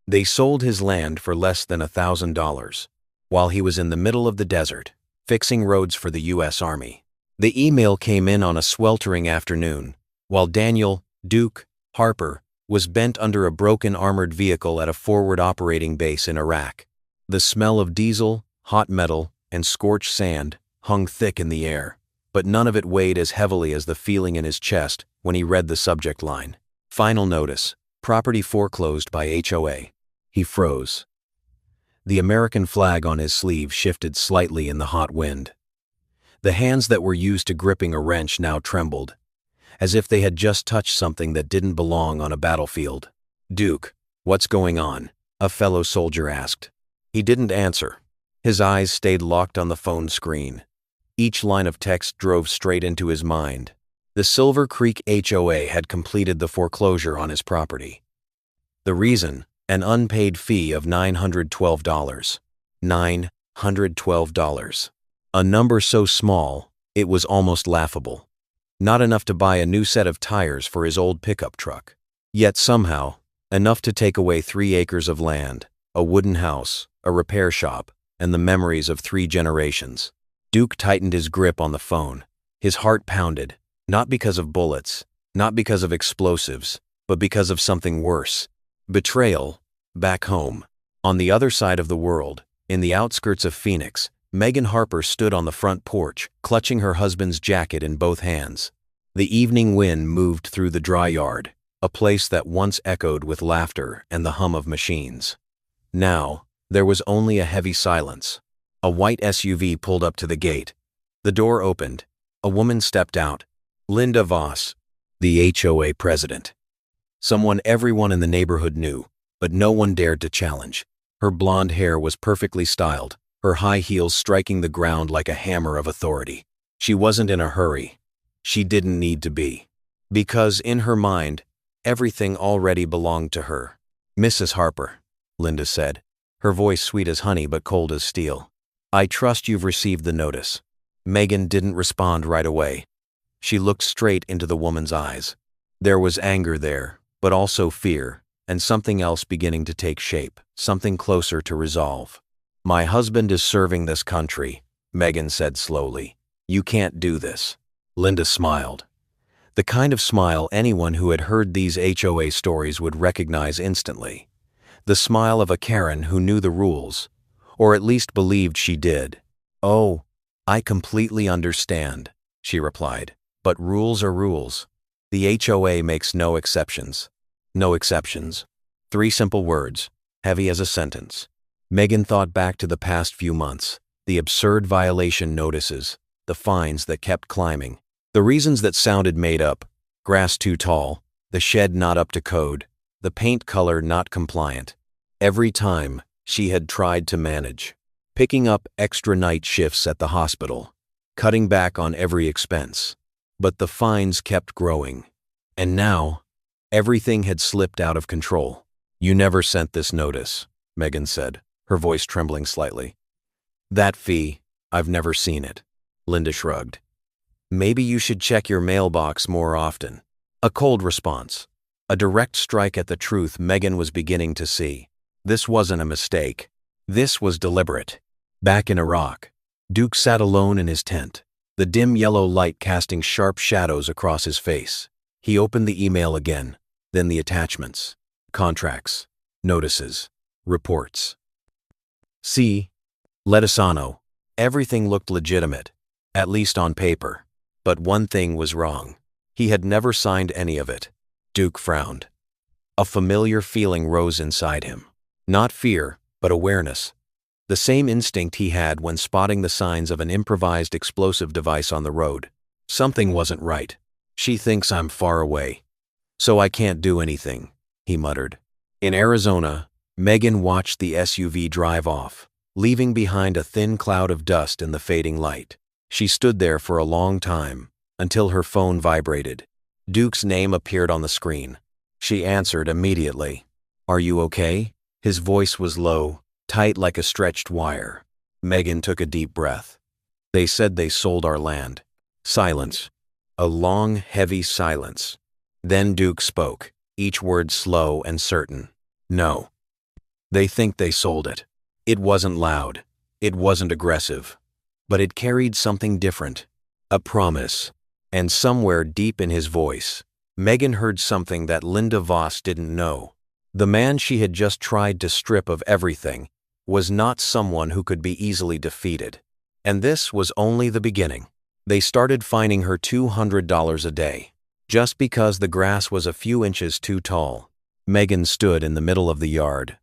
They sold his land for less than $1,000, while he was in the middle of the desert, fixing roads for the U.S. Army. The email came in on a sweltering afternoon, while Daniel, Duke, Harper, was bent under a broken armored vehicle at a forward operating base in Iraq. The smell of diesel, hot metal, and scorched sand hung thick in the air, but none of it weighed as heavily as the feeling in his chest when he read the subject line. Final notice, property foreclosed by HOA. He froze. The American flag on his sleeve shifted slightly in the hot wind. The hands that were used to gripping a wrench now trembled, as if they had just touched something that didn't belong on a battlefield. "Duke, what's going on?" a fellow soldier asked. He didn't answer. His eyes stayed locked on the phone screen. Each line of text drove straight into his mind. The Silver Creek HOA had completed the foreclosure on his property. The reason? An unpaid fee of $912. $912. A number so small, it was almost laughable. Not enough to buy a new set of tires for his old pickup truck. Yet somehow, enough to take away 3 acres of land, a wooden house, a repair shop, and the memories of 3 generations. Duke tightened his grip on the phone. His heart pounded, not because of bullets, not because of explosives, but because of something worse. Betrayal. Back home, on the other side of the world, in the outskirts of Phoenix, Megan Harper stood on the front porch, clutching her husband's jacket in both hands. The evening wind moved through the dry yard, a place that once echoed with laughter and the hum of machines. Now, there was only a heavy silence. A white SUV pulled up to the gate. The door opened. A woman stepped out. Linda Voss, the HOA president. Someone everyone in the neighborhood knew, but no one dared to challenge. Her blonde hair was perfectly styled, her high heels striking the ground like a hammer of authority. She wasn't in a hurry. She didn't need to be. Because in her mind, everything already belonged to her. "Mrs. Harper," Linda said, her voice sweet as honey but cold as steel. "I trust you've received the notice." Megan didn't respond right away. She looked straight into the woman's eyes. There was anger there, but also fear, and something else beginning to take shape, something closer to resolve. "My husband is serving this country," Megan said slowly. "You can't do this." Linda smiled. The kind of smile anyone who had heard these HOA stories would recognize instantly. The smile of a Karen who knew the rules, or at least believed she did. "Oh, I completely understand," she replied. "But rules are rules. The HOA makes no exceptions." No exceptions. 3 simple words, heavy as a sentence. Megan thought back to the past few months, the absurd violation notices, the fines that kept climbing, the reasons that sounded made up: grass too tall, the shed not up to code, the paint color not compliant. Every time, she had tried to manage, picking up extra night shifts at the hospital, cutting back on every expense. But the fines kept growing. And now, everything had slipped out of control. "You never sent this notice," Megan said, her voice trembling slightly. "That fee, I've never seen it." Linda shrugged. "Maybe you should check your mailbox more often." A cold response. A direct strike at the truth Megan was beginning to see. This wasn't a mistake. This was deliberate. Back in Iraq, Duke sat alone in his tent, the dim yellow light casting sharp shadows across his face. He opened the email again, then the attachments. Contracts, notices, reports. See, Letisano. Everything looked legitimate, at least on paper. But one thing was wrong. He had never signed any of it. Duke frowned. A familiar feeling rose inside him. Not fear, but awareness. The same instinct he had when spotting the signs of an improvised explosive device on the road. Something wasn't right. "She thinks I'm far away, so I can't do anything," he muttered. In Arizona, Megan watched the SUV drive off, leaving behind a thin cloud of dust in the fading light. She stood there for a long time, until her phone vibrated. Duke's name appeared on the screen. She answered immediately. "Are you okay?" His voice was low, tight like a stretched wire. Megan took a deep breath. "They said they sold our land." Silence. A long, heavy silence. Then Duke spoke, each word slow and certain. "No. They think they sold it. It wasn't loud. It wasn't aggressive. But it carried something different. A promise. And somewhere deep in his voice, Megan heard something that Linda Voss didn't know. The man she had just tried to strip of everything was not someone who could be easily defeated. And this was only the beginning. They started fining her $200 a day, just because the grass was a few inches too tall. Megan stood in the middle of the yard,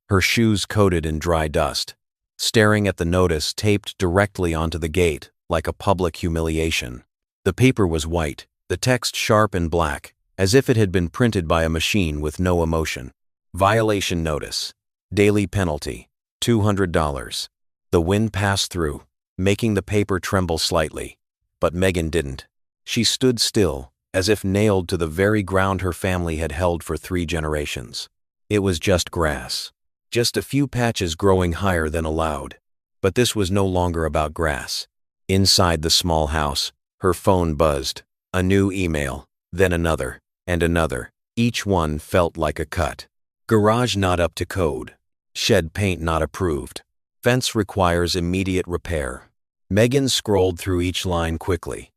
her shoes coated in dry dust, staring at the notice taped directly onto the gate like a public humiliation. The paper was white, the text sharp and black, as if it had been printed by a machine with no emotion. Violation notice. Daily penalty. $200. The wind passed through, making the paper tremble slightly. But Megan didn't. She stood still, as if nailed to the very ground her family had held for 3 generations. It was just grass. Just a few patches growing higher than allowed. But this was no longer about grass. Inside the small house, her phone buzzed. A new email, then another, and another. Each one felt like a cut. Garage not up to code. Shed paint not approved. Fence requires immediate repair. Megan scrolled through each line quickly.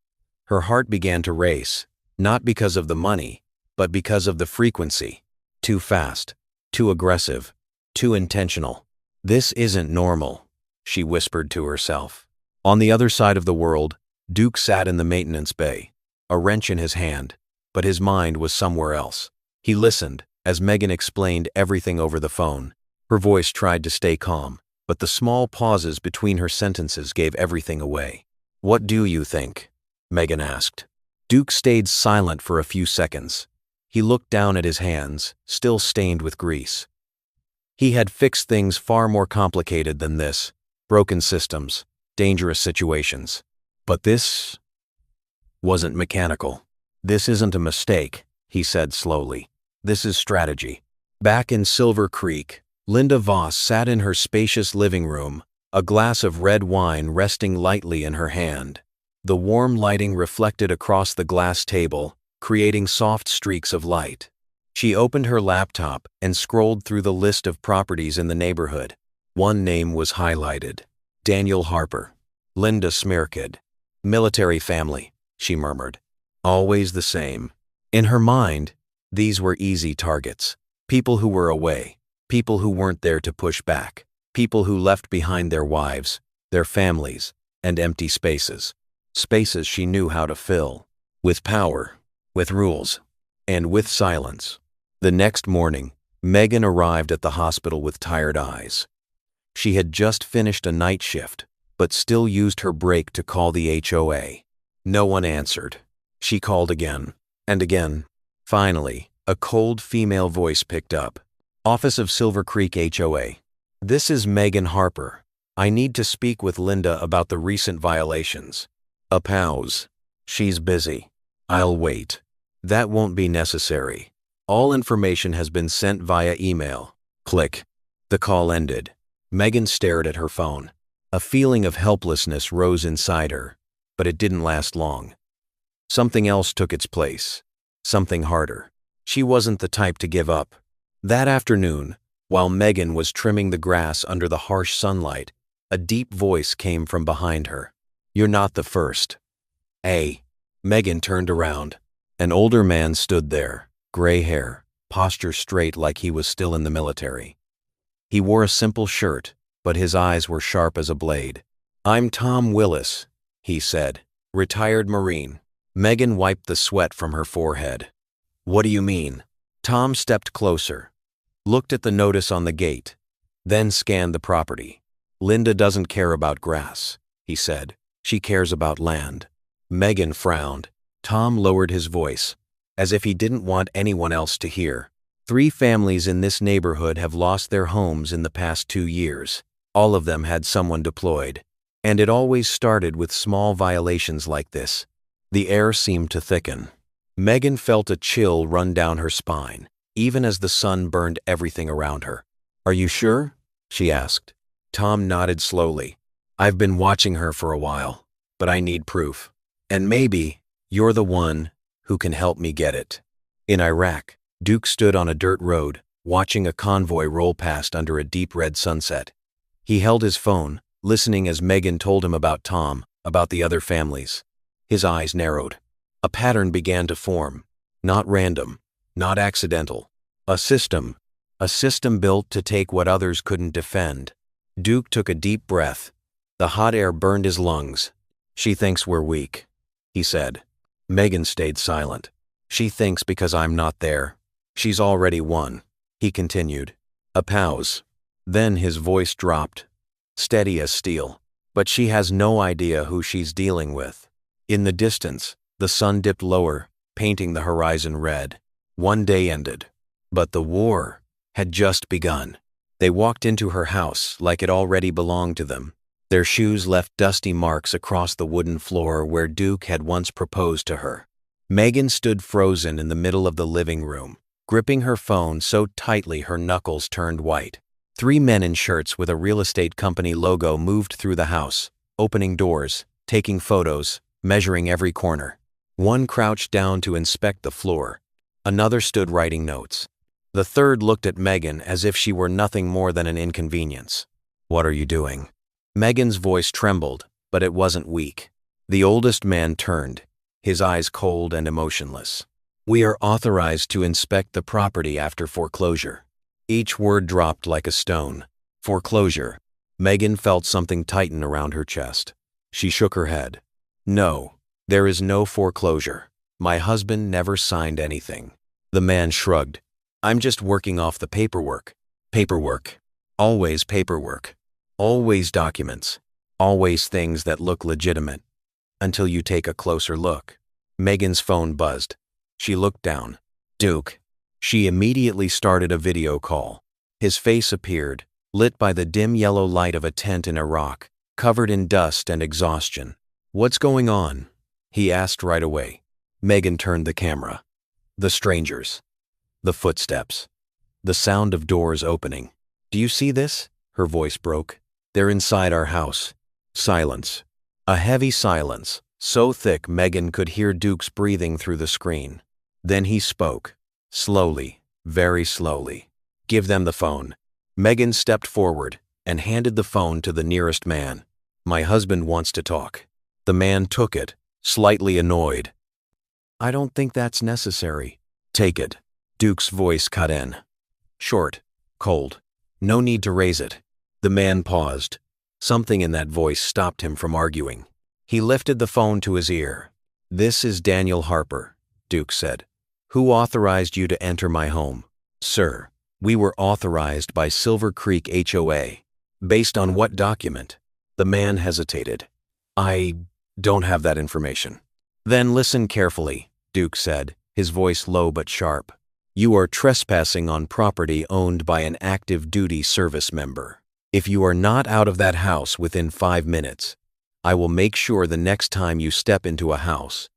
Her heart began to race, not because of the money, but because of the frequency. Too fast, too aggressive, too intentional. This isn't normal, she whispered to herself. On the other side of the world, Duke sat in the maintenance bay, a wrench in his hand, but his mind was somewhere else. He listened as Megan explained everything over the phone. Her voice tried to stay calm, but the small pauses between her sentences gave everything away. "What do you think?" Megan asked. Duke stayed silent for a few seconds. He looked down at his hands, still stained with grease. He had fixed things far more complicated than this. Broken systems, dangerous situations. But this wasn't mechanical. "This isn't a mistake," he said slowly. "This is strategy." Back in Silver Creek, Linda Voss sat in her spacious living room, a glass of red wine resting lightly in her hand. The warm lighting reflected across the glass table, creating soft streaks of light. She opened her laptop and scrolled through the list of properties in the neighborhood. One name was highlighted. Daniel Harper. Linda Smirkid. Military family, she murmured. Always the same. In her mind, these were easy targets. People who were away. People who weren't there to push back. People who left behind their wives, their families, and empty spaces. Spaces she knew how to fill. With power, with rules, and with silence. The next morning, Megan arrived at the hospital with tired eyes. She had just finished a night shift, but still used her break to call the HOA. No one answered. She called again, and again. Finally, a cold female voice picked up. "Office of Silver Creek HOA. This is Megan Harper. I need to speak with Linda about the recent violations." A pause. "She's busy. I'll wait." "That won't be necessary. All information has been sent via email." Click. The call ended. Megan stared at her phone. A feeling of helplessness rose inside her, but it didn't last long. Something else took its place. Something harder. She wasn't the type to give up. That afternoon, while Megan was trimming the grass under the harsh sunlight, a deep voice came from behind her. "You're not the first." "Hey." Megan turned around. An older man stood there, gray hair, posture straight like he was still in the military. He wore a simple shirt, but his eyes were sharp as a blade. "I'm Tom Willis," he said, "retired Marine." Megan wiped the sweat from her forehead. "What do you mean?" Tom stepped closer, looked at the notice on the gate, then scanned the property. "Linda doesn't care about grass," he said. "She cares about land." Megan frowned. Tom lowered his voice, as if he didn't want anyone else to hear. 3 families in this neighborhood have lost their homes in the past 2 years. All of them had someone deployed. And it always started with small violations like this. The air seemed to thicken. Megan felt a chill run down her spine, even as the sun burned everything around her. "Are you sure?" she asked. Tom nodded slowly. "I've been watching her for a while, but I need proof. And maybe you're the one who can help me get it." In Iraq, Duke stood on a dirt road, watching a convoy roll past under a deep red sunset. He held his phone, listening as Megan told him about Tom, about the other families. His eyes narrowed. A pattern began to form. Not random, not accidental. A system built to take what others couldn't defend. Duke took a deep breath. The hot air burned his lungs. "She thinks we're weak," he said. Megan stayed silent. "She thinks because I'm not there. She's already won," he continued. A pause. Then his voice dropped, steady as steel. "But she has no idea who she's dealing with." In the distance, the sun dipped lower, painting the horizon red. One day ended. But the war had just begun. They walked into her house like it already belonged to them. Their shoes left dusty marks across the wooden floor where Duke had once proposed to her. Megan stood frozen in the middle of the living room, gripping her phone so tightly her knuckles turned white. 3 men in shirts with a real estate company logo moved through the house, opening doors, taking photos, measuring every corner. One crouched down to inspect the floor. Another stood writing notes. The third looked at Megan as if she were nothing more than an inconvenience. "What are you doing?" Megan's voice trembled, but it wasn't weak. The oldest man turned, his eyes cold and emotionless. "We are authorized to inspect the property after foreclosure." Each word dropped like a stone. Foreclosure. Megan felt something tighten around her chest. She shook her head. "No, there is no foreclosure. My husband never signed anything." The man shrugged. "I'm just working off the paperwork." Paperwork. Always paperwork. Always documents. Always things that look legitimate. Until you take a closer look. Megan's phone buzzed. She looked down. "Duke." She immediately started a video call. His face appeared, lit by the dim yellow light of a tent in Iraq, covered in dust and exhaustion. "What's going on?" he asked right away. Megan turned the camera. The strangers. The footsteps. The sound of doors opening. "Do you see this?" Her voice broke. "They're inside our house." Silence. A heavy silence, so thick Megan could hear Duke's breathing through the screen. Then he spoke. Slowly, very slowly. "Give them the phone." Megan stepped forward and handed the phone to the nearest man. "My husband wants to talk." The man took it, slightly annoyed. "I don't think that's necessary." "Take it." Duke's voice cut in. Short, cold. "No need to raise it." The man paused. Something in that voice stopped him from arguing. He lifted the phone to his ear. "This is Daniel Harper," Duke said. "Who authorized you to enter my home?" "Sir, we were authorized by Silver Creek HOA." "Based on what document?" The man hesitated. "I don't have that information." "Then listen carefully," Duke said, his voice low but sharp. "You are trespassing on property owned by an active duty service member. If you are not out of that house within 5 minutes, I will make sure the next time you step into a house,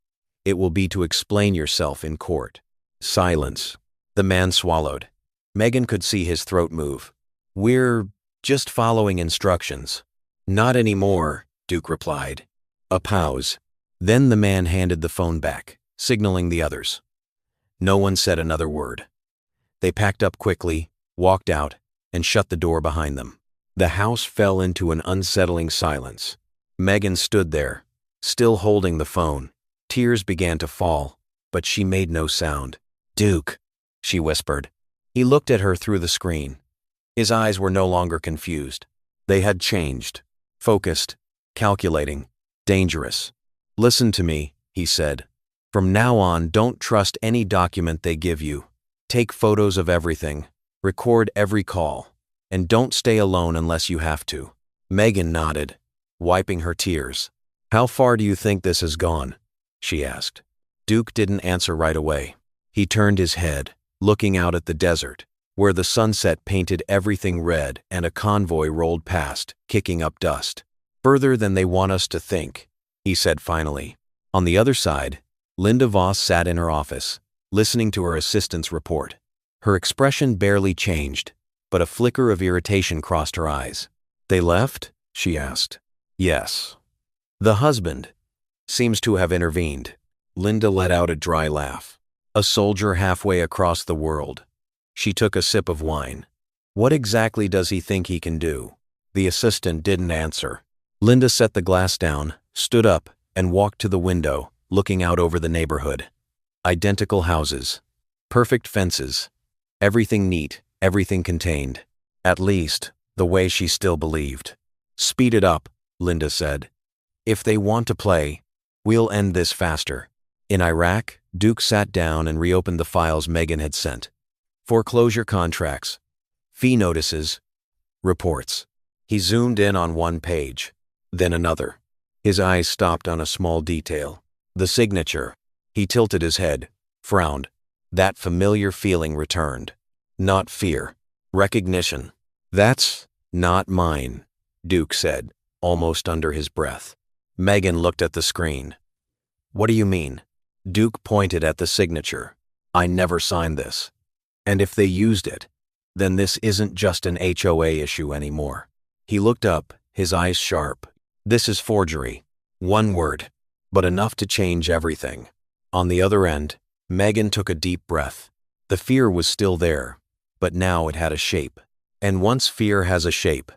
it will be to explain yourself in court." Silence. The man swallowed. Megan could see his throat move. "We're just following instructions." "Not anymore," Duke replied. A pause. Then the man handed the phone back, signaling the others. No one said another word. They packed up quickly, walked out, and shut the door behind them. The house fell into an unsettling silence. Megan stood there, still holding the phone. Tears began to fall, but she made no sound. "Duke," she whispered. He looked at her through the screen. His eyes were no longer confused. They had changed. Focused, calculating, dangerous. "Listen to me," he said. "From now on, don't trust any document they give you. Take photos of everything. Record every call. And don't stay alone unless you have to." Megan nodded, wiping her tears. "How far do you think this has gone?" she asked. Duke didn't answer right away. He turned his head, looking out at the desert, where the sunset painted everything red and a convoy rolled past, kicking up dust. "Further than they want us to think," he said finally. On the other side, Linda Voss sat in her office, listening to her assistant's report. Her expression barely changed, but a flicker of irritation crossed her eyes. "They left?" she asked. "Yes." "The husband seems to have intervened." Linda let out a dry laugh. "A soldier halfway across the world. She took a sip of wine. What exactly does he think he can do? The assistant didn't answer. Linda set the glass down, stood up, and walked to the window, looking out over the neighborhood. Identical houses. Perfect fences. Everything neat, everything contained. At least, the way she still believed. Speed it up, Linda said. If they want to play, we'll end this faster. In Iraq, Duke sat down and reopened the files Megan had sent. Foreclosure contracts, fee notices, reports. He zoomed in on one page, then another. His eyes stopped on a small detail. The signature. He tilted his head, frowned. That familiar feeling returned. Not fear. Recognition. That's not mine, Duke said, almost under his breath. Megan looked at the screen. What do you mean? Duke pointed at the signature. I never signed this. And if they used it, then this isn't just an HOA issue anymore. He looked up, his eyes sharp. This is forgery. One word, but enough to change everything. On the other end, Megan took a deep breath. The fear was still there, but now it had a shape. And once fear has a shape,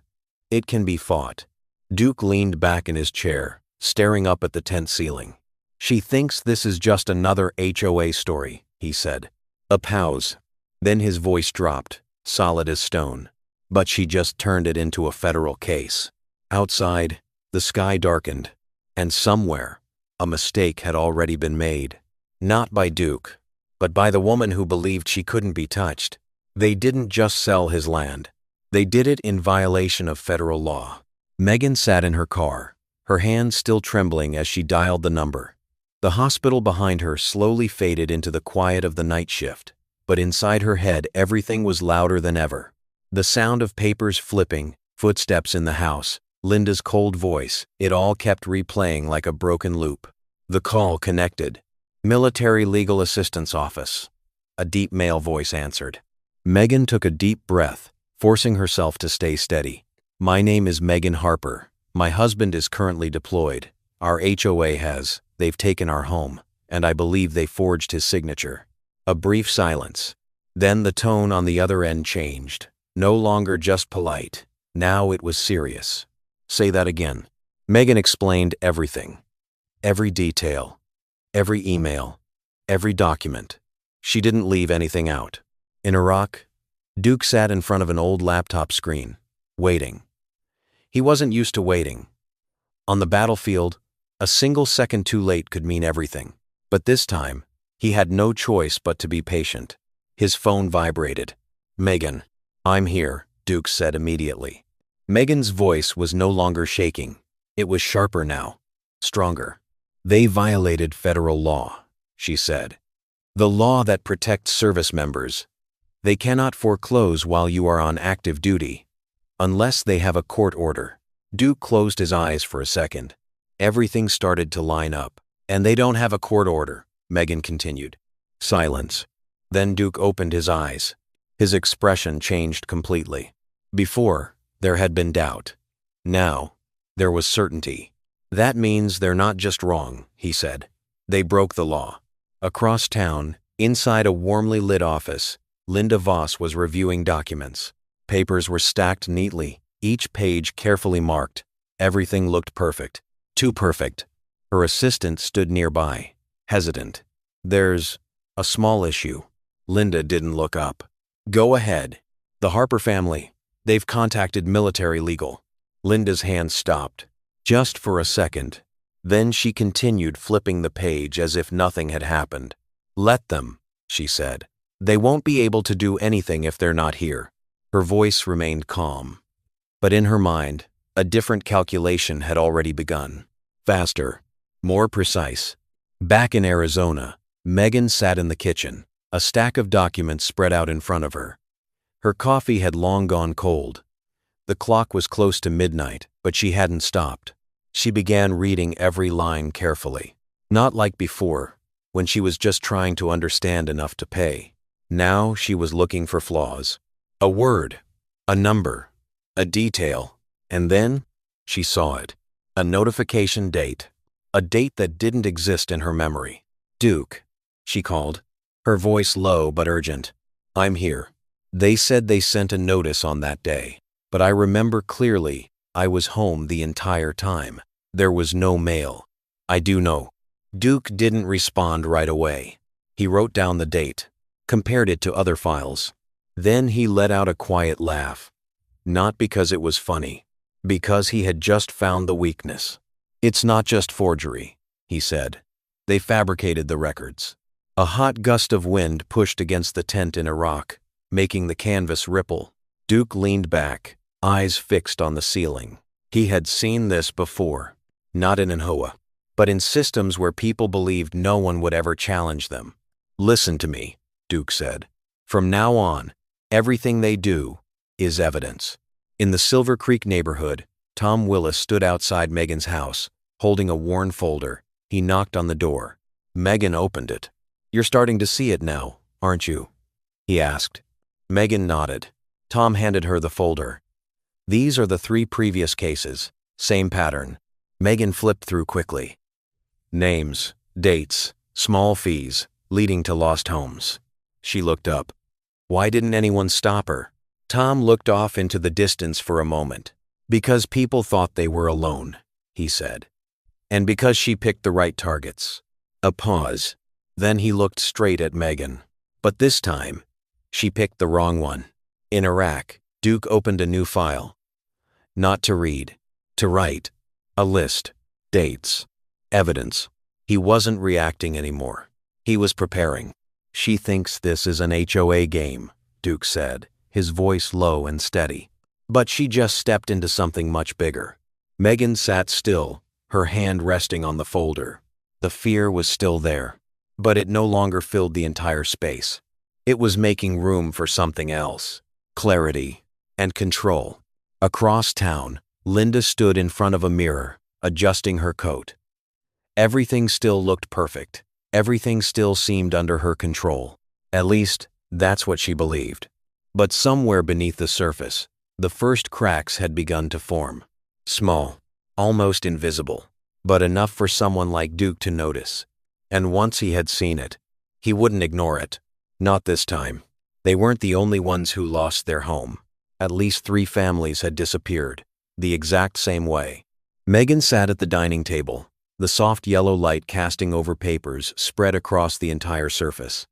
it can be fought. Duke leaned back in his chair, staring up at the tent ceiling. She thinks this is just another HOA story, he said. A pause. Then his voice dropped, solid as stone. But she just turned it into a federal case. Outside, the sky darkened, and somewhere, a mistake had already been made. Not by Duke, but by the woman who believed she couldn't be touched. They didn't just sell his land. They did it in violation of federal law. Megan sat in her car, her hands still trembling as she dialed the number. The hospital behind her slowly faded into the quiet of the night shift, but inside her head everything was louder than ever. The sound of papers flipping, footsteps in the house, Linda's cold voice, it all kept replaying like a broken loop. The call connected. Military Legal Assistance Office. A deep male voice answered. Megan took a deep breath, forcing herself to stay steady. My name is Megan Harper. My husband is currently deployed. Our HOA has. They've taken our home, and I believe they forged his signature. A brief silence. Then the tone on the other end changed. No longer just polite. Now it was serious. Say that again. Megan explained everything. Every detail. Every email. Every document. She didn't leave anything out. In Iraq, Duke sat in front of an old laptop screen, waiting. He wasn't used to waiting. On the battlefield, a single second too late could mean everything. But this time, he had no choice but to be patient. His phone vibrated. Megan, I'm here, Duke said immediately. Megan's voice was no longer shaking. It was sharper now, stronger. They violated federal law, she said. The law that protects service members. They cannot foreclose while you are on active duty, unless they have a court order. Duke closed his eyes for a second. Everything started to line up. And they don't have a court order, Megan continued. Silence. Then Duke opened his eyes. His expression changed completely. Before, there had been doubt. Now, there was certainty. That means they're not just wrong, he said. They broke the law. Across town, inside a warmly lit office, Linda Voss was reviewing documents. Papers were stacked neatly, each page carefully marked. Everything looked perfect. Too perfect. Her assistant stood nearby, hesitant. There's a small issue. Linda didn't look up. Go ahead. The Harper family. They've contacted military legal. Linda's hand stopped. Just for a second. Then she continued flipping the page as if nothing had happened. Let them, she said. They won't be able to do anything if they're not here. Her voice remained calm. But in her mind, a different calculation had already begun. Faster. More precise. Back in Arizona, Megan sat in the kitchen, a stack of documents spread out in front of her. Her coffee had long gone cold. The clock was close to midnight, but she hadn't stopped. She began reading every line carefully. Not like before, when she was just trying to understand enough to pay. Now she was looking for flaws. A word, a number, a detail, and then she saw it. A notification date. A date that didn't exist in her memory. Duke, she called, her voice low but urgent. I'm here. They said they sent a notice on that day, but I remember clearly I was home the entire time. There was no mail. I do know. Duke didn't respond right away. He wrote down the date, compared it to other files. Then he let out a quiet laugh. Not because it was funny, because he had just found the weakness. It's not just forgery, he said. They fabricated the records. A hot gust of wind pushed against the tent in Iraq, making the canvas ripple. Duke leaned back, eyes fixed on the ceiling. He had seen this before, not in an HOA, but in systems where people believed no one would ever challenge them. Listen to me, Duke said. From now on, everything they do is evidence. In the Silver Creek neighborhood, Tom Willis stood outside Megan's house, holding a worn folder. He knocked on the door. Megan opened it. You're starting to see it now, aren't you? He asked. Megan nodded. Tom handed her the folder. These are the 3 previous cases. Same pattern. Megan flipped through quickly. Names, dates, small fees, leading to lost homes. She looked up. Why didn't anyone stop her? Tom looked off into the distance for a moment. Because people thought they were alone, he said. And because she picked the right targets. A pause. Then he looked straight at Megan. But this time, she picked the wrong one. In Iraq, Duke opened a new file. Not to read, to write. A list. Dates. Evidence. He wasn't reacting anymore. He was preparing. She thinks this is an HOA game, Duke said, his voice low and steady. But she just stepped into something much bigger. Megan sat still, her hand resting on the folder. The fear was still there, but it no longer filled the entire space. It was making room for something else. Clarity and control. Across town, Linda stood in front of a mirror, adjusting her coat. Everything still looked perfect. Everything still seemed under her control. At least, that's what she believed. But somewhere beneath the surface, the first cracks had begun to form. Small, almost invisible, but enough for someone like Duke to notice. And once he had seen it, he wouldn't ignore it. Not this time. They weren't the only ones who lost their home. At least 3 families had disappeared, the exact same way. Megan sat at the dining table, the soft yellow light casting over papers spread across the entire surface.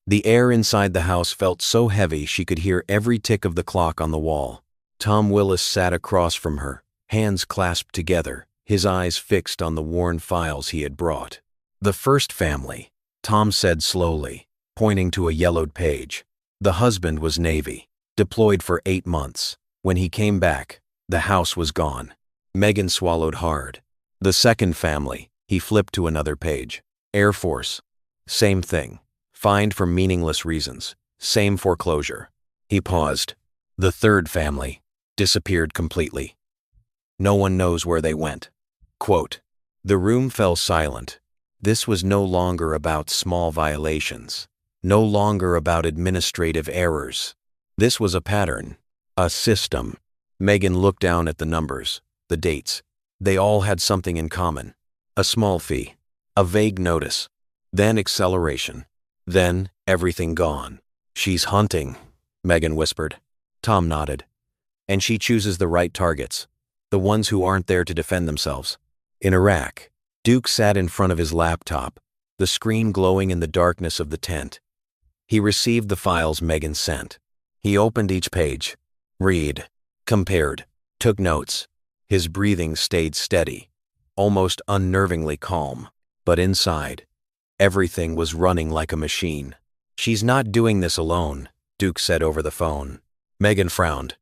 The air inside the house felt so heavy she could hear every tick of the clock on the wall. Tom Willis sat across from her, hands clasped together, his eyes fixed on the worn files he had brought. The first family, Tom said slowly, pointing to a yellowed page. The husband was Navy, deployed for 8 months. When he came back, the house was gone. Megan swallowed hard. The second family, he flipped to another page. Air Force. Same thing. Fined for meaningless reasons. Same foreclosure. He paused. The third family disappeared completely. No one knows where they went. Quote, the room fell silent. This was no longer about small violations. No longer about administrative errors. This was a pattern. A system. Megan looked down at the numbers, the dates. They all had something in common. A small fee. A vague notice. Then acceleration. Then everything gone. She's hunting, Megan whispered. Tom nodded. And she chooses the right targets. The ones who aren't there to defend themselves. In Iraq, Duke sat in front of his laptop, the screen glowing in the darkness of the tent. He received the files Megan sent. He opened each page. Read. Compared. Took notes. His breathing stayed steady, almost unnervingly calm. But inside, everything was running like a machine. She's not doing this alone, Duke said over the phone. Megan frowned.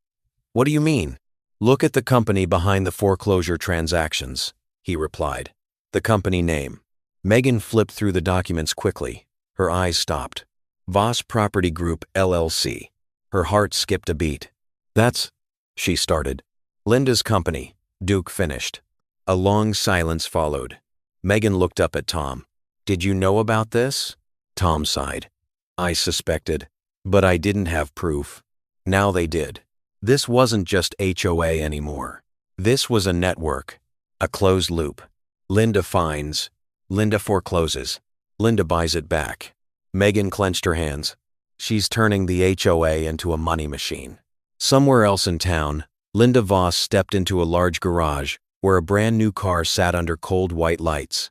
What do you mean? Look at the company behind the foreclosure transactions, he replied. The company name. Megan flipped through the documents quickly. Her eyes stopped. Voss Property Group, LLC. Her heart skipped a beat. That's, she started. Linda's company, Duke finished. A long silence followed. Megan looked up at Tom. Did you know about this? Tom sighed. I suspected, but I didn't have proof. Now they did. This wasn't just HOA anymore. This was a network, a closed loop. Linda finds, Linda forecloses, Linda buys it back. Megan clenched her hands. She's turning the HOA into a money machine. Somewhere else in town, Linda Voss stepped into a large garage where a brand new car sat under cold white lights.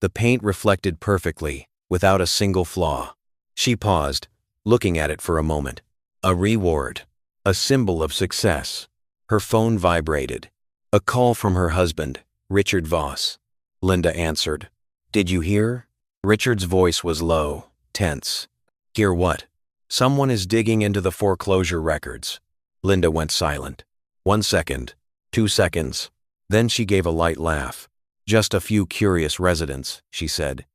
The paint reflected perfectly, without a single flaw. She paused, looking at it for a moment. A reward. A symbol of success. Her phone vibrated. A call from her husband, Richard Voss. Linda answered. "Did you hear?" Richard's voice was low, tense. "Hear what?" "Someone is digging into the foreclosure records." Linda went silent. 1 second, 2 seconds. Then she gave a light laugh. "Just a few curious residents," she said.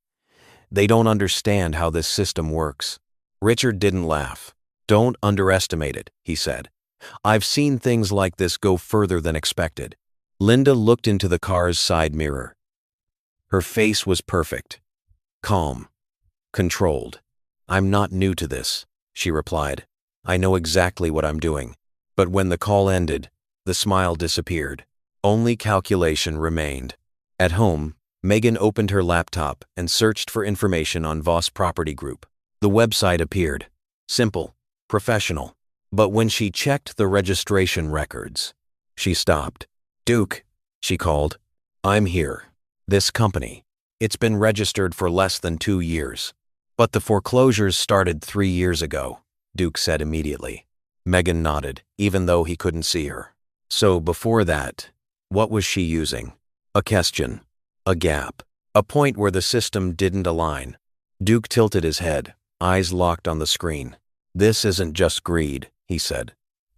"They don't understand how this system works." Richard didn't laugh. "Don't underestimate it," he said. "I've seen things like this go further than expected." Linda looked into the car's side mirror. Her face was perfect. Calm. Controlled. "I'm not new to this," she replied. "I know exactly what I'm doing." But when the call ended, the smile disappeared. Only calculation remained. At home, Megan opened her laptop and searched for information on Voss Property Group. The website appeared. Simple. Professional. But when she checked the registration records, she stopped. "Duke," she called. "I'm here. This company. It's been registered for less than 2 years. But the foreclosures started 3 years ago," Duke said immediately. Megan nodded, even though he couldn't see her. "So before that, what was she using?" A question. A gap. A point where the system didn't align. Duke tilted his head, eyes locked on the screen. "This isn't just greed," he said.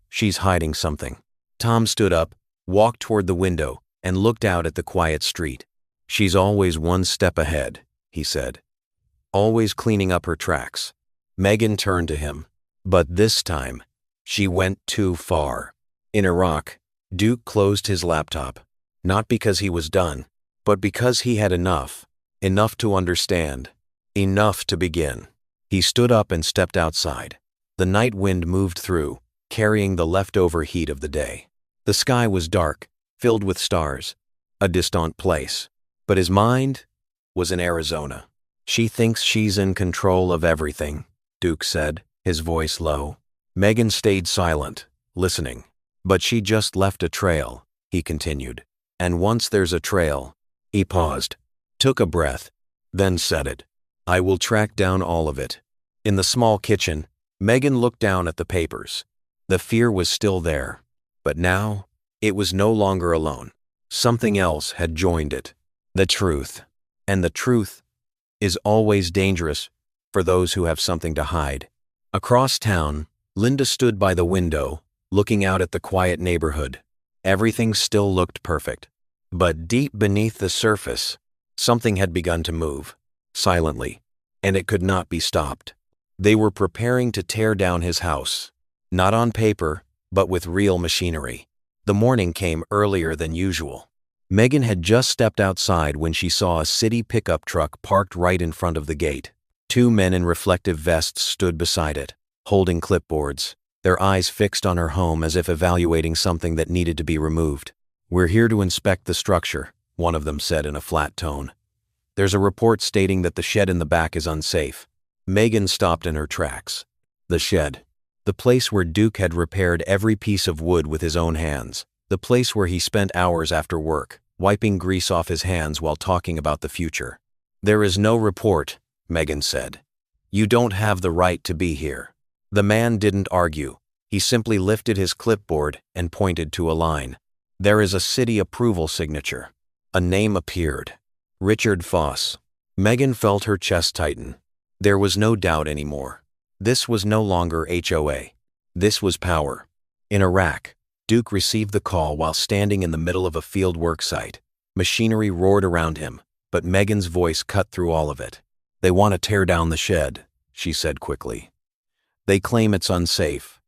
"She's hiding something." Tom stood up, walked toward the window, and looked out at the quiet street. "She's always 1 step ahead," he said. "Always cleaning up her tracks." Megan turned to him. But this time, she went too far. In Iraq, Duke closed his laptop, not because he was done, but because he had enough to understand, enough to begin. He stood up and stepped outside. The night wind moved through, carrying the leftover heat of the day. The sky was dark, filled with stars, a distant place. But his mind was in Arizona. "She thinks she's in control of everything," Duke said, his voice low. Megan stayed silent, listening. "But she just left a trail," he continued. "And once there's a trail," he paused, took a breath, then said it. "I will track down all of it." In the small kitchen, Megan looked down at the papers. The fear was still there, but now it was no longer alone. Something else had joined it. The truth. And the truth is always dangerous for those who have something to hide. Across town, Linda stood by the window, looking out at the quiet neighborhood. Everything still looked perfect. But deep beneath the surface, something had begun to move, silently, and it could not be stopped. They were preparing to tear down his house, not on paper, but with real machinery. The morning came earlier than usual. Megan had just stepped outside when she saw a city pickup truck parked right in front of the gate. 2 men in reflective vests stood beside it, holding clipboards, their eyes fixed on her home as if evaluating something that needed to be removed. "We're here to inspect the structure," one of them said in a flat tone. "There's a report stating that the shed in the back is unsafe." Megan stopped in her tracks. The shed. The place where Duke had repaired every piece of wood with his own hands. The place where he spent hours after work, wiping grease off his hands while talking about the future. "There is no report," Megan said. "You don't have the right to be here." The man didn't argue. He simply lifted his clipboard and pointed to a line. "There is a city approval signature." A name appeared. Richard Voss. Megan felt her chest tighten. There was no doubt anymore. This was no longer HOA. This was power. In Iraq, Duke received the call while standing in the middle of a field work site. Machinery roared around him, but Megan's voice cut through all of it. "They want to tear down the shed," she said quickly. "They claim it's unsafe.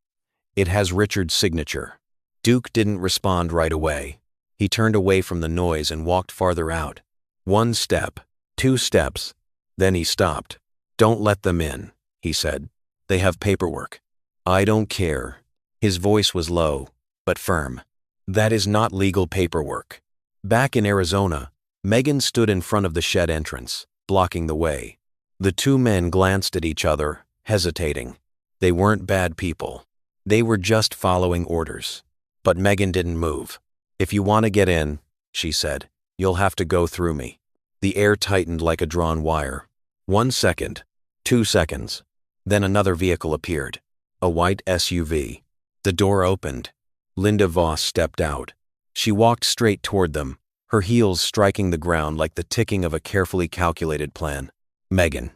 It has Richard's signature." Duke didn't respond right away. He turned away from the noise and walked farther out. 1 step, 2 steps, then he stopped. "Don't let them in," he said. "They have paperwork." "I don't care." His voice was low, but firm. "That is not legal paperwork." Back in Arizona, Megan stood in front of the shed entrance, blocking the way. The 2 men glanced at each other, hesitating. They weren't bad people. They were just following orders. But Megan didn't move. "If you want to get in," she said, "you'll have to go through me." The air tightened like a drawn wire. 1 second, 2 seconds. Then another vehicle appeared. A white SUV. The door opened. Linda Voss stepped out. She walked straight toward them, her heels striking the ground like the ticking of a carefully calculated plan. "Megan,"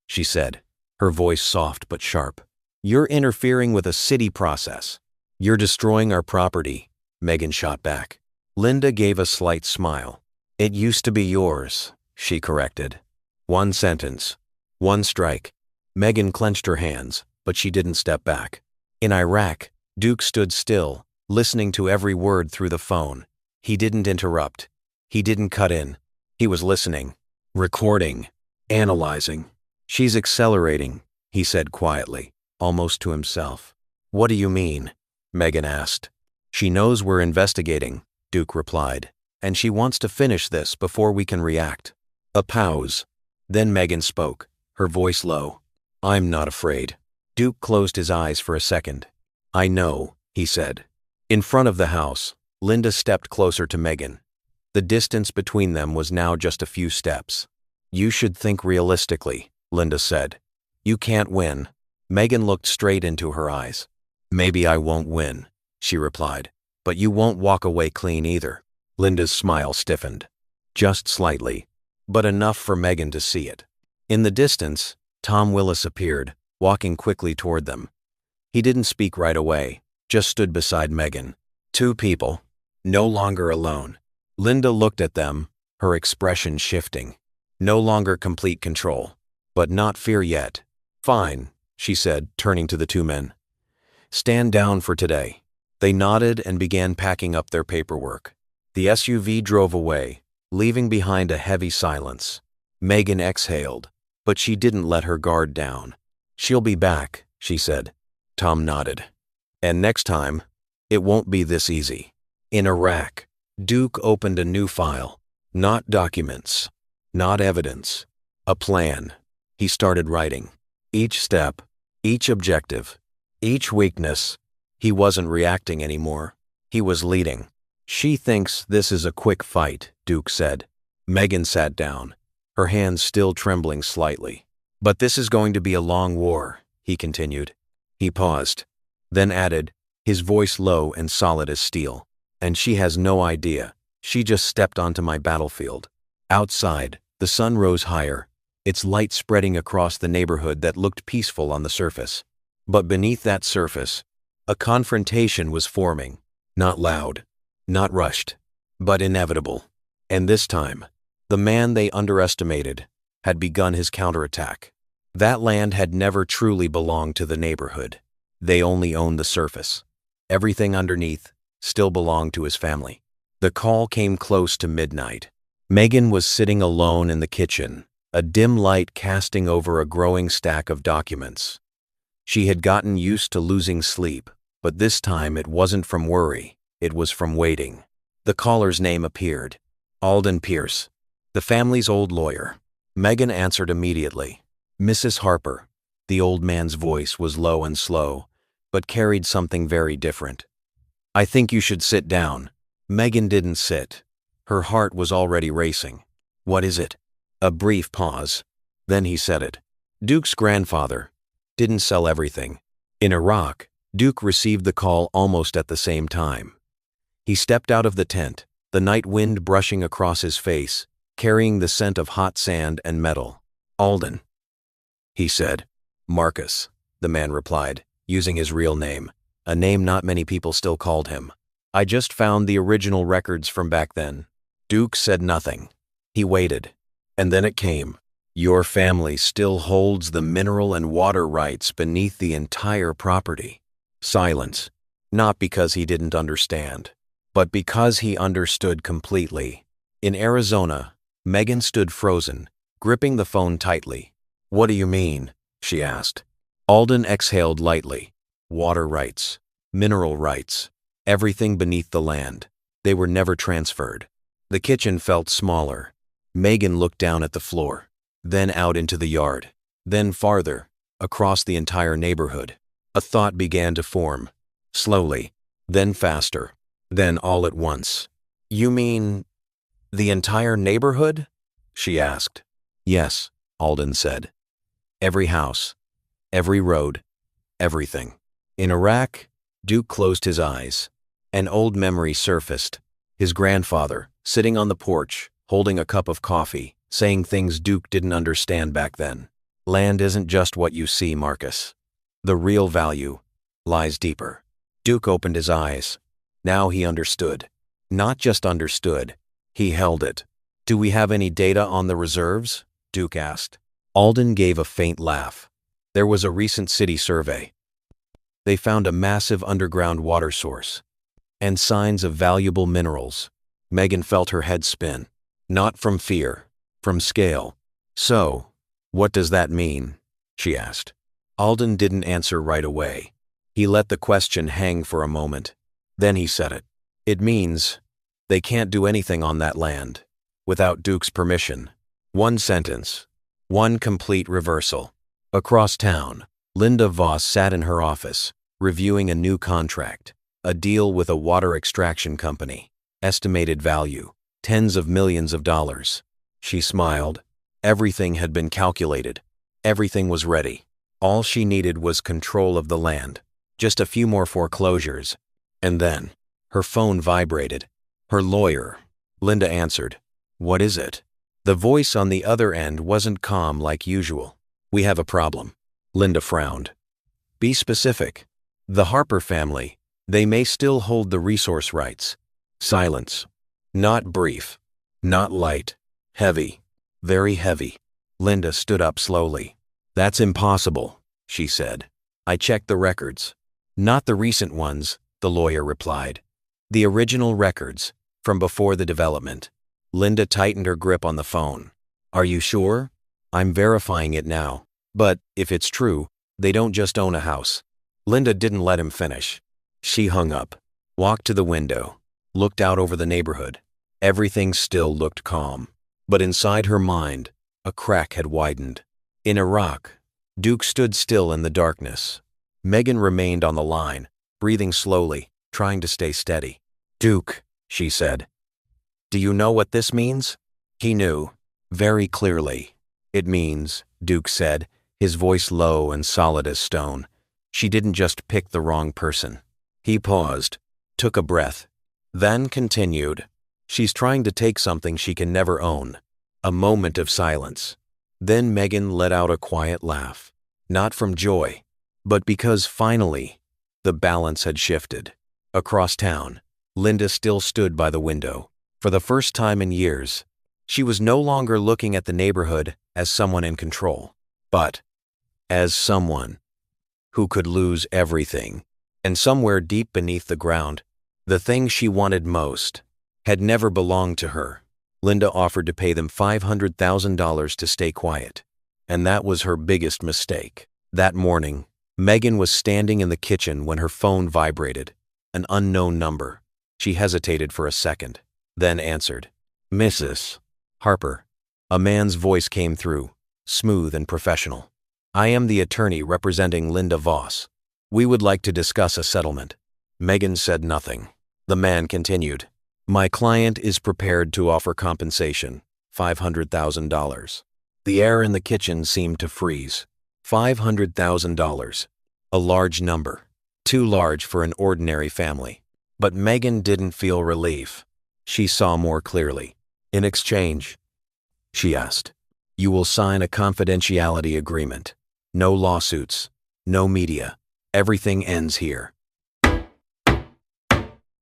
she said, her voice soft but sharp, "you're interfering with a city process. You're destroying our property," Megan shot back. Linda gave a slight smile. "It used to be yours," she corrected. 1 sentence. 1 strike. Megan clenched her hands, but she didn't step back. In Iraq, Duke stood still, listening to every word through the phone. He didn't interrupt. He didn't cut in. He was listening, recording, analyzing. "She's accelerating," he said quietly, almost to himself. "What do you mean?" Megan asked. "She knows we're investigating," Duke replied, "and she wants to finish this before we can react." A pause. Then Megan spoke, her voice low. "I'm not afraid." Duke closed his eyes for a second. "I know," he said. In front of the house, Linda stepped closer to Megan. The distance between them was now just a few steps. "You should think realistically," Linda said. "You can't win." Megan looked straight into her eyes. "Maybe I won't win," she replied, "but you won't walk away clean either." Linda's smile stiffened. Just slightly, but enough for Megan to see it. In the distance, Tom Willis appeared, walking quickly toward them. He didn't speak right away, just stood beside Megan. 2 people, no longer alone. Linda looked at them, her expression shifting. No longer complete control, but not fear yet. "Fine," she said, turning to the 2 men. "Stand down for today." They nodded and began packing up their paperwork. The SUV drove away, leaving behind a heavy silence. Megan exhaled, but she didn't let her guard down. "She'll be back," she said. Tom nodded. "And next time, it won't be this easy." In Iraq, Duke opened a new file. Not documents, not evidence. A plan. He started writing. Each step, each objective, each weakness. He wasn't reacting anymore. He was leading. "She thinks this is a quick fight," Duke said. Megan sat down, her hands still trembling slightly. "But this is going to be a long war," he continued. He paused, then added, his voice low and solid as steel. "And she has no idea. She just stepped onto my battlefield." Outside, the sun rose higher, its light spreading across the neighborhood that looked peaceful on the surface. But beneath that surface, a confrontation was forming. Not loud, not rushed, but inevitable. And this time, the man they underestimated had begun his counterattack. That land had never truly belonged to the neighborhood. They only owned the surface. Everything underneath still belonged to his family. The call came close to midnight. Megan was sitting alone in the kitchen, a dim light casting over a growing stack of documents. She had gotten used to losing sleep, but this time it wasn't from worry, it was from waiting. The caller's name appeared. Alden Pierce, the family's old lawyer. Megan answered immediately. "Mrs. Harper." The old man's voice was low and slow, but carried something very different. "I think you should sit down." Megan didn't sit. Her heart was already racing. "What is it?" A brief pause. Then he said it. Duke's grandfather didn't sell everything. In Iraq, Duke received the call almost at the same time. He stepped out of the tent, the night wind brushing across his face, carrying the scent of hot sand and metal. "Alden," he said. "Marcus," the man replied, using his real name, a name not many people still called him. "I just found the original records from back then." Duke said nothing. He waited. And then it came. "Your family still holds the mineral and water rights beneath the entire property." Silence. Not because he didn't understand, but because he understood completely. In Arizona, Megan stood frozen, gripping the phone tightly. "What do you mean?" she asked. Alden exhaled lightly. "Water rights, mineral rights, everything beneath the land. They were never transferred." The kitchen felt smaller. Megan looked down at the floor, then out into the yard, then farther, across the entire neighborhood. A thought began to form, slowly, then faster, then all at once. "You mean the entire neighborhood?" she asked. "Yes," Alden said. "Every house, every road, everything." In Iraq, Duke closed his eyes. An old memory surfaced. His grandfather, sitting on the porch, holding a cup of coffee, saying things Duke didn't understand back then. "Land isn't just what you see, Marcus. The real value lies deeper." Duke opened his eyes. Now he understood. Not just understood, he held it. "Do we have any data on the reserves?" Duke asked. Alden gave a faint laugh. "There was a recent city survey. They found a massive underground water source and signs of valuable minerals." Megan felt her head spin. Not from fear, from scale. "So, what does that mean?" she asked. Alden didn't answer right away. He let the question hang for a moment. Then he said it. "It means they can't do anything on that land without Duke's permission." One sentence. One complete reversal. Across town, Linda Voss sat in her office, reviewing a new contract, a deal with a water extraction company. Estimated value, tens of millions of dollars. She smiled. Everything had been calculated. Everything was ready. All she needed was control of the land. Just a few more foreclosures. And then, her phone vibrated. Her lawyer. Linda answered. "What is it?" The voice on the other end wasn't calm like usual. "We have a problem." Linda frowned. "Be specific." "The Harper family. They may still hold the resource rights." Silence. Not brief. Not light. Heavy. Very heavy. Linda stood up slowly. "That's impossible," she said. "I checked the records." "Not the recent ones," the lawyer replied. "The original records, from before the development." Linda tightened her grip on the phone. "Are you sure?" "I'm verifying it now. But, if it's true, they don't just own a house." Linda didn't let him finish. She hung up, walked to the window, looked out over the neighborhood. Everything still looked calm. But inside her mind, a crack had widened. In Iraq, Duke stood still in the darkness. Megan remained on the line, breathing slowly, trying to stay steady. "Duke," she said. "Do you know what this means?" He knew, very clearly. "It means," Duke said, his voice low and solid as stone, "she didn't just pick the wrong person." He paused, took a breath, then continued. "She's trying to take something she can never own." A moment of silence. Then Megan let out a quiet laugh. Not from joy, but because finally, the balance had shifted. Across town, Linda still stood by the window. For the first time in years, she was no longer looking at the neighborhood as someone in control, but as someone who could lose everything. And somewhere deep beneath the ground, the thing she wanted most had never belonged to her. Linda offered to pay them $500,000 to stay quiet. And that was her biggest mistake. That morning, Megan was standing in the kitchen when her phone vibrated. An unknown number. She hesitated for a second, then answered. "Mrs. Harper." A man's voice came through, smooth and professional. "I am the attorney representing Linda Voss. We would like to discuss a settlement." Megan said nothing. The man continued. "My client is prepared to offer compensation, $500,000. The air in the kitchen seemed to freeze. $500,000. A large number. Too large for an ordinary family. But Megan didn't feel relief. She saw more clearly. "In exchange," she asked, "you will sign a confidentiality agreement. No lawsuits. No media. Everything ends here."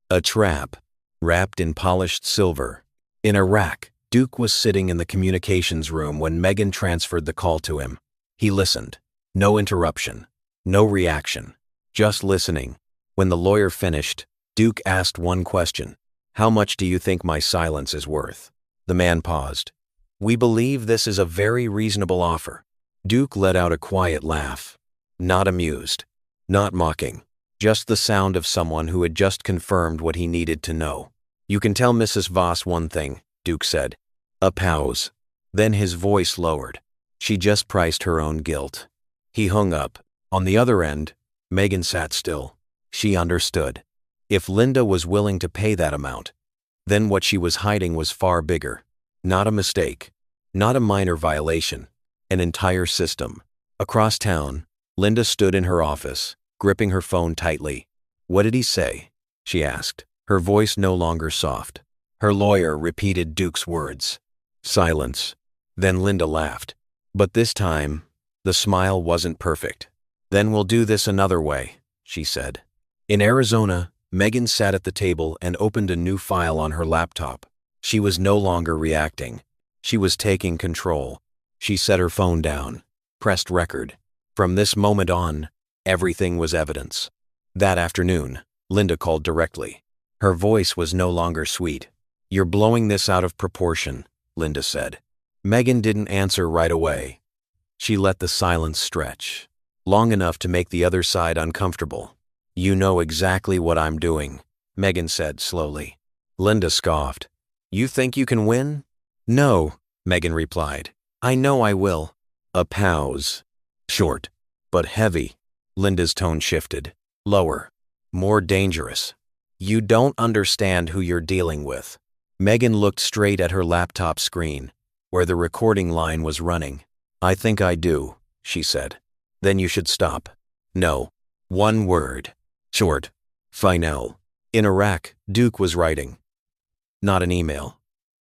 A trap, wrapped in polished silver. In Iraq, Duke was sitting in the communications room when Megan transferred the call to him. He listened. No interruption. No reaction. Just listening. When the lawyer finished, Duke asked one question. "How much do you think my silence is worth?" The man paused. "We believe this is a very reasonable offer." Duke let out a quiet laugh. Not amused. Not mocking. Just the sound of someone who had just confirmed what he needed to know. "You can tell Mrs. Voss one thing," Duke said. A pause. Then his voice lowered. "She just priced her own guilt." He hung up. On the other end, Megan sat still. She understood. If Linda was willing to pay that amount, then what she was hiding was far bigger. Not a mistake. Not a minor violation. An entire system. Across town, Linda stood in her office, gripping her phone tightly. "What did he say?" she asked, her voice no longer soft. Her lawyer repeated Duke's words. Silence. Then Linda laughed. But this time, the smile wasn't perfect. "Then we'll do this another way," she said. In Arizona, Megan sat at the table and opened a new file on her laptop. She was no longer reacting. She was taking control. She set her phone down, pressed record. From this moment on, everything was evidence. That afternoon, Linda called directly. Her voice was no longer sweet. "You're blowing this out of proportion," Linda said. Megan didn't answer right away. She let the silence stretch, long enough to make the other side uncomfortable. "You know exactly what I'm doing," Megan said slowly. Linda scoffed. "You think you can win?" "No," Megan replied. "I know I will." A pause. Short, but heavy. Linda's tone shifted. Lower. More dangerous. "You don't understand who you're dealing with." Megan looked straight at her laptop screen, where the recording line was running. "I think I do," she said. "Then you should stop." "No." One word. Short. Final. In Iraq, Duke was writing. Not an email.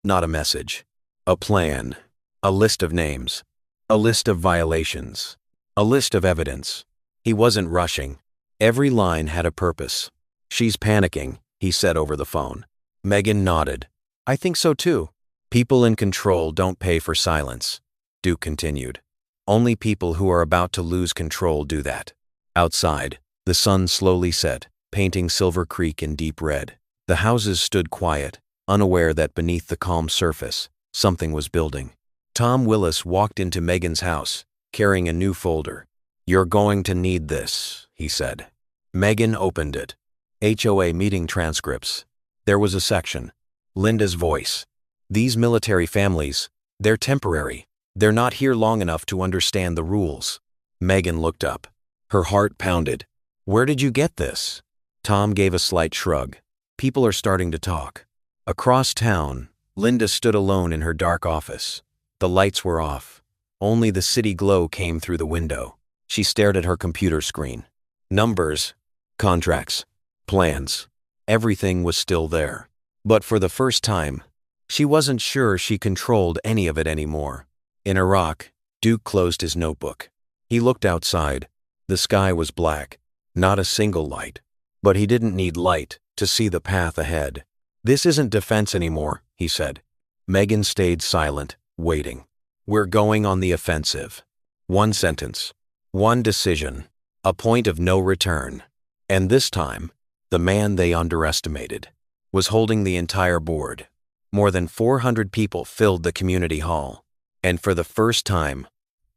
Not a message. A plan. A list of names. A list of violations. A list of evidence. He wasn't rushing. Every line had a purpose. "She's panicking," he said over the phone. Megan nodded. "I think so too." "People in control don't pay for silence," Duke continued. "Only people who are about to lose control do that." Outside, the sun slowly set, painting Silver Creek in deep red. The houses stood quiet, unaware that beneath the calm surface, something was building. Tom Willis walked into Megan's house, carrying a new folder. "You're going to need this," he said. Megan opened it. HOA meeting transcripts. There was a section. Linda's voice. "These military families, they're temporary. They're not here long enough to understand the rules." Megan looked up. Her heart pounded. "Where did you get this?" Tom gave a slight shrug. "People are starting to talk." Across town, Linda stood alone in her dark office. The lights were off. Only the city glow came through the window. She stared at her computer screen. Numbers, contracts, plans. Everything was still there. But for the first time, she wasn't sure she controlled any of it anymore. In Iraq, Duke closed his notebook. He looked outside. The sky was black. Not a single light. But he didn't need light to see the path ahead. "This isn't defense anymore," he said. Megan stayed silent, waiting. "We're going on the offensive." One sentence. One decision. A point of no return. And this time, the man they underestimated was holding the entire board. More than 400 people filled the community hall. And for the first time,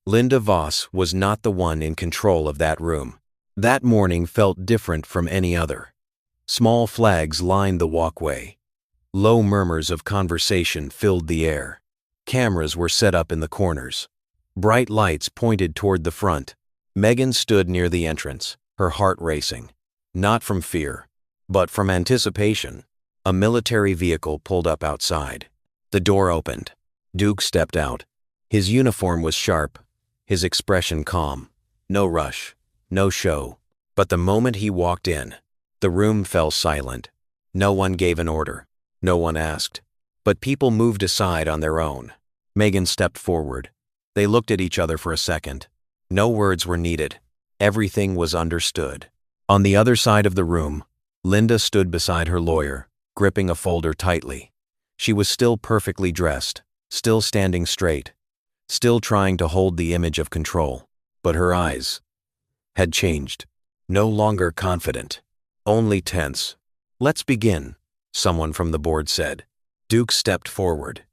Linda Voss was not the one in control of that room. That morning felt different from any other. Small flags lined the walkway. Low murmurs of conversation filled the air. Cameras were set up in the corners. Bright lights pointed toward the front. Megan stood near the entrance, her heart racing. Not from fear, but from anticipation. A military vehicle pulled up outside. The door opened. Duke stepped out. His uniform was sharp, his expression calm. No rush, no show. But the moment he walked in, the room fell silent. No one gave an order. No one asked. But people moved aside on their own. Megan stepped forward. They looked at each other for a second. No words were needed. Everything was understood. On the other side of the room, Linda stood beside her lawyer, gripping a folder tightly. She was still perfectly dressed, still standing straight, still trying to hold the image of control. But her eyes had changed. No longer confident, only tense. "Let's begin," someone from the board said. Duke stepped forward.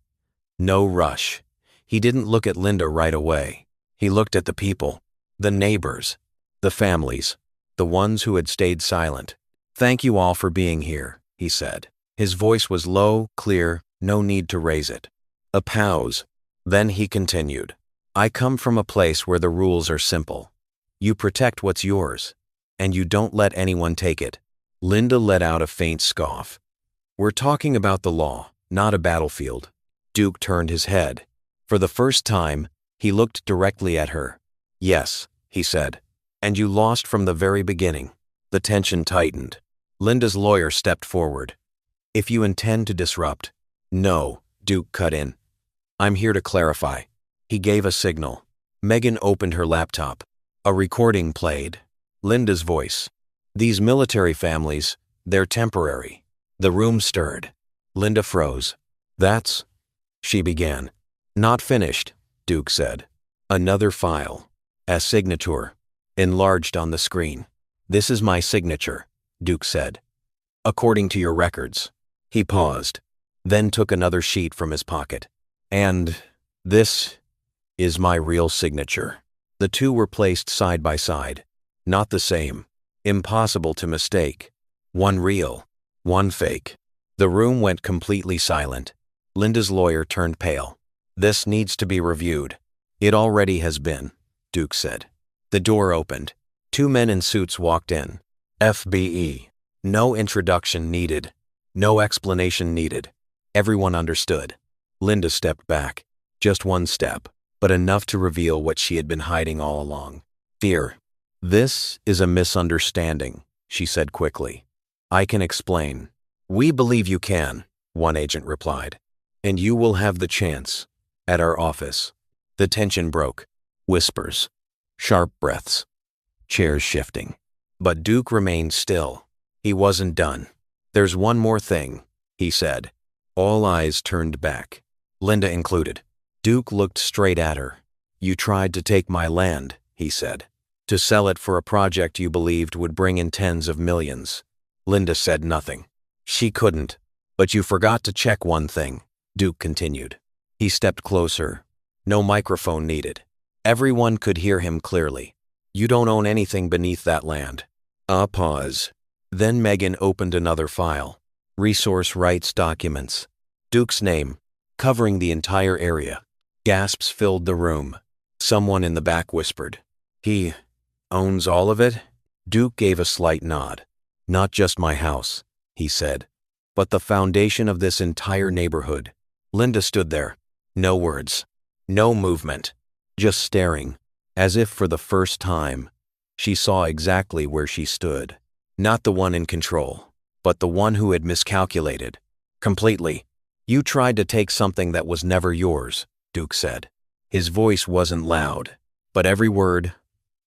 No rush. He didn't look at Linda right away. He looked at the people, the neighbors, the families, the ones who had stayed silent. "Thank you all for being here," he said. His voice was low, clear, no need to raise it. A pause. Then he continued. "I come from a place where the rules are simple. You protect what's yours. And you don't let anyone take it. Linda let out a faint scoff. We're talking about the law, not a battlefield. Duke turned his head. For the first time, he looked directly at her. Yes, he said. And you lost from the very beginning. The tension tightened. Linda's lawyer stepped forward. If you intend to disrupt. No, Duke cut in. I'm here to clarify. He gave a signal. Megan opened her laptop. A recording played. Linda's voice. These military families, they're temporary. The room stirred. Linda froze. That's... she began. Not finished, Duke said. Another file. A signature. Enlarged on the screen. This is my signature, Duke said. According to your records. He paused, then took another sheet from his pocket. And this is my real signature. The two were placed side by side. Not the same. Impossible to mistake. One real, one fake. The room went completely silent. Linda's lawyer turned pale. This needs to be reviewed. It already has been, Duke said. The door opened. Two men in suits walked in. FBE. No introduction needed. No explanation needed. Everyone understood. Linda stepped back. Just one step, but enough to reveal what she had been hiding all along. Fear. This is a misunderstanding, she said quickly. I can explain. We believe you can, one agent replied. And you will have the chance. At our office. The tension broke. Whispers. Sharp breaths. Chairs shifting. But Duke remained still. He wasn't done. There's one more thing, he said. All eyes turned back. Linda included. Duke looked straight at her. You tried to take my land, he said. To sell it for a project you believed would bring in tens of millions. Linda said nothing. She couldn't. But you forgot to check one thing, Duke continued. He stepped closer. No microphone needed. Everyone could hear him clearly. You don't own anything beneath that land. A pause. Then Megan opened another file. Resource rights documents. Duke's name, covering the entire area. Gasps filled the room. Someone in the back whispered. He owns all of it? Duke gave a slight nod. Not just my house, he said, but the foundation of this entire neighborhood. Linda stood there. No words. No movement. Just staring. As if for the first time, she saw exactly where she stood. Not the one in control, but the one who had miscalculated. Completely. You tried to take something that was never yours, Duke said. His voice wasn't loud, but every word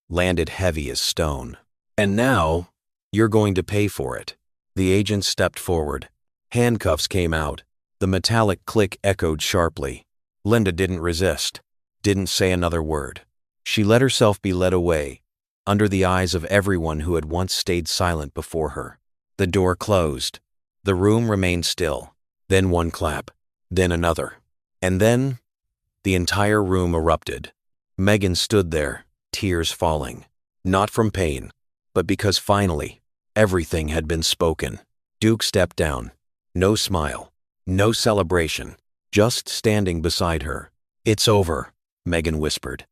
landed heavy as stone. And now, you're going to pay for it. The agent stepped forward. Handcuffs came out. The metallic click echoed sharply. Linda didn't resist, didn't say another word. She let herself be led away, under the eyes of everyone who had once stayed silent before her. The door closed. The room remained still. Then one clap. Then another. And then, the entire room erupted. Megan stood there, tears falling. Not from pain, but because finally, everything had been spoken. Duke stepped down. No smile. No celebration. Just standing beside her. It's over, Megan whispered.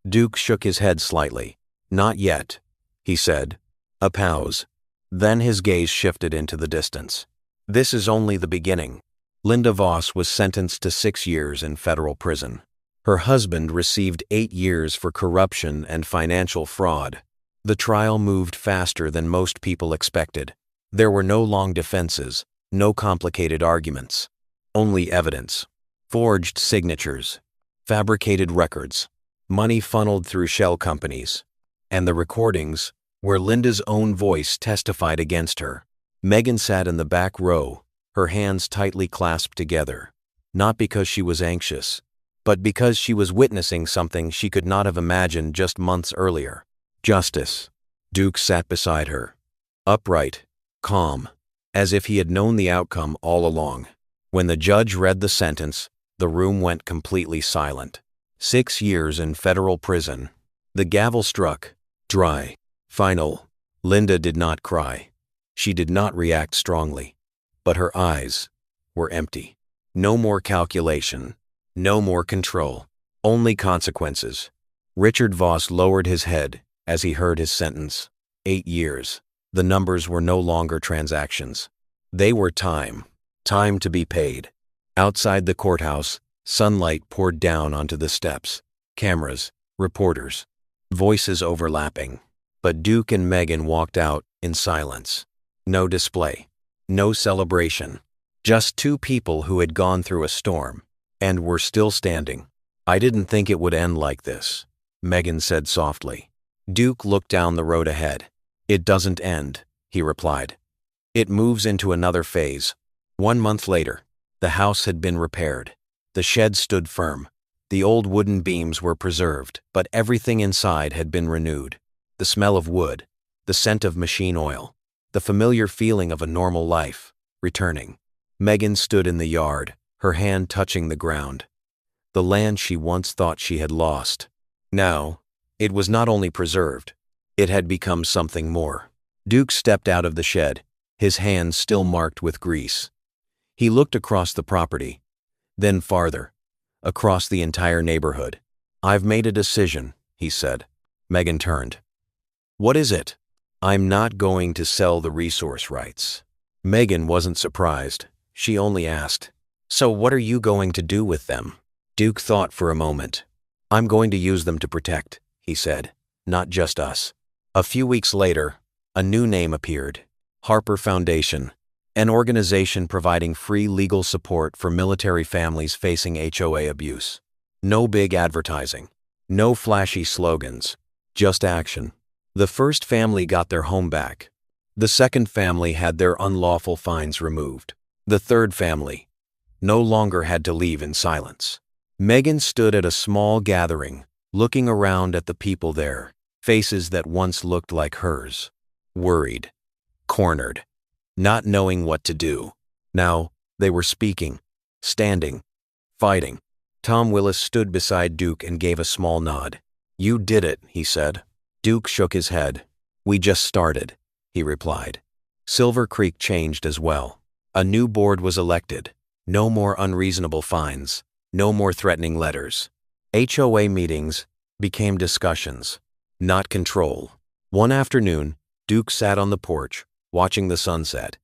Duke shook his head slightly. Not yet, he said. A pause. Then his gaze shifted into the distance. This is only the beginning. Linda Voss was sentenced to 6 years in federal prison. Her husband received 8 years for corruption and financial fraud. The trial moved faster than most people expected. There were no long defenses, no complicated arguments. Only evidence. Forged signatures. Fabricated records. Money funneled through shell companies. And the recordings, where Linda's own voice testified against her. Megan sat in the back row, her hands tightly clasped together. Not because she was anxious, but because she was witnessing something she could not have imagined just months earlier. Justice. Duke sat beside her. Upright, calm, as if he had known the outcome all along. When the judge read the sentence, the room went completely silent. 6 years in federal prison. The gavel struck. Dry. Final. Linda did not cry. She did not react strongly. But her eyes were empty. No more calculation. No more control. Only consequences. Richard Voss lowered his head as he heard his sentence. 8 years. The numbers were no longer transactions. They were time. Time to be paid. Outside the courthouse, sunlight poured down onto the steps. Cameras, reporters, voices overlapping. But Duke and Megan walked out in silence. No display. No celebration. Just two people who had gone through a storm and were still standing. "I didn't think it would end like this," Megan said softly. Duke looked down the road ahead. "It doesn't end," he replied. "It moves into another phase." 1 month later, the house had been repaired. The shed stood firm. The old wooden beams were preserved, but everything inside had been renewed. The smell of wood, the scent of machine oil, the familiar feeling of a normal life, returning. Megan stood in the yard, her hand touching the ground. The land she once thought she had lost. Now, it was not only preserved, it had become something more. Duke stepped out of the shed, his hands still marked with grease. He looked across the property, then farther, across the entire neighborhood. "I've made a decision," he said. Megan turned. "What is it?" "I'm not going to sell the resource rights." Megan wasn't surprised. She only asked, "So what are you going to do with them?" Duke thought for a moment. "I'm going to use them to protect," he said, "not just us." A few weeks later, a new name appeared. Harper Foundation, an organization providing free legal support for military families facing HOA abuse. No big advertising, no flashy slogans, just action. The first family got their home back. The second family had their unlawful fines removed. The third family no longer had to leave in silence. Megan stood at a small gathering, looking around at the people there, faces that once looked like hers. Worried, cornered, not knowing what to do. Now, they were speaking, standing, fighting. Tom Willis stood beside Duke and gave a small nod. "You did it," he said. Duke shook his head. "We just started," he replied. Silver Creek changed as well. A new board was elected. No more unreasonable fines. No more threatening letters. HOA meetings became discussions, not control. One afternoon, Duke sat on the porch, watching the sunset.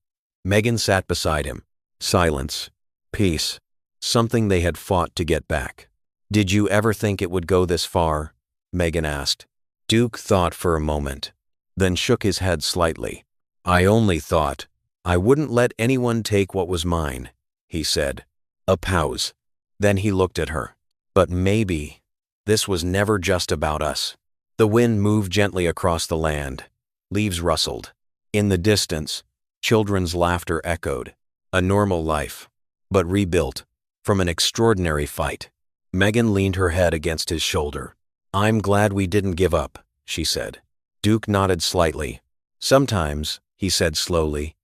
Megan sat beside him. Silence. Peace. Something they had fought to get back. "Did you ever think it would go this far?" Megan asked. Duke thought for a moment, then shook his head slightly. "I only thought I wouldn't let anyone take what was mine," he said. A pause. Then he looked at her. "But maybe this was never just about us." The wind moved gently across the land. Leaves rustled. In the distance, children's laughter echoed. A normal life, but rebuilt from an extraordinary fight. Megan leaned her head against his shoulder. "I'm glad we didn't give up," she said. Duke nodded slightly. "Sometimes," he said slowly,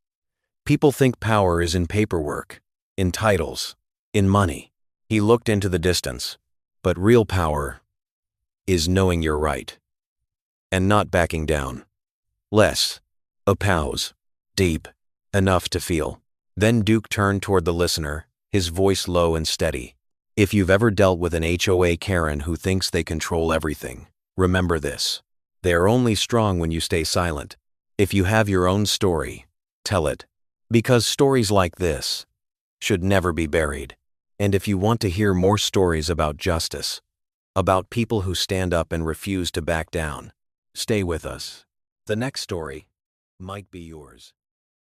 "people think power is in paperwork, in titles, in money." He looked into the distance. "But real power is knowing you're right and not backing down." Less. A pause. Deep. Enough to feel. Then Duke turned toward the listener, his voice low and steady. "If you've ever dealt with an HOA Karen who thinks they control everything, remember this. They are only strong when you stay silent. If you have your own story, tell it. Because stories like this should never be buried. And if you want to hear more stories about justice, about people who stand up and refuse to back down, stay with us. The next story might be yours."